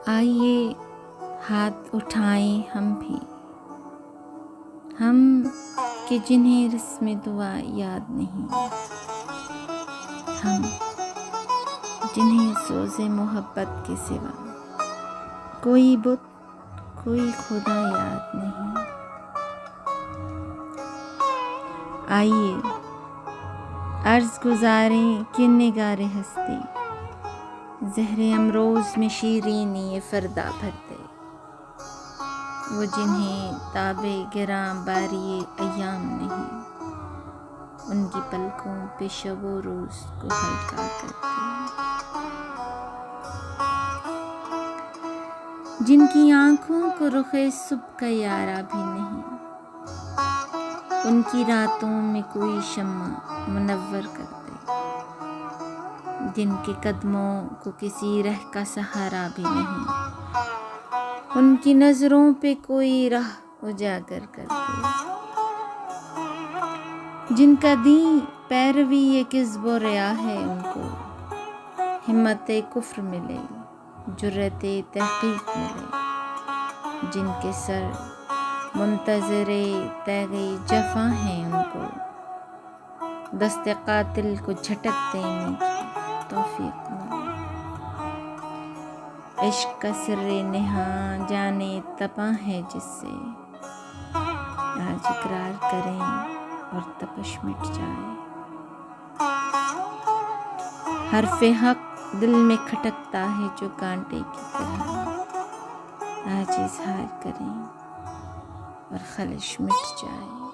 آئیے ہاتھ اٹھائیں ہم بھی، ہم کہ جنہیں رسم دعا یاد نہیں، ہم جنہیں سوز محبت کے سوا کوئی بت کوئی خدا یاد نہیں۔ آئیے عرض گزاریں کہ نگار ہستی، زہر امروز میں شیرینی فردا بھر دے، وہ جنہیں تاب گراں باری ایام نہیں، ان کی پلکوں پہ شب و روز کو ہلکا کر دے، جن کی آنکھوں کو رخ صبح کا یارا بھی نہیں، ان کی راتوں میں کوئی شمع منور کر دے، جن کے قدموں کو کسی رہ کا سہارا بھی نہیں، ان کی نظروں پہ کوئی راہ اجاگر کر دے، جن کا دین پیروی یہ کذب و ریا ہے، ان کو ہمت کفر ملے جرأت تحقیق ملے، جن کے سر منتظر تیغ جفا ہیں، ان کو دست قاتل کو جھٹک دینے کی توفیق ملے، عشق کا سر نہاں جانے تپاں ہے جس سے، آج اقرار کریں اور تپش مٹ جائے، حرف حق دل میں کھٹکتا ہے جو کانٹے کی طرح، آج اظہار کریں اور خلش مٹ جائے۔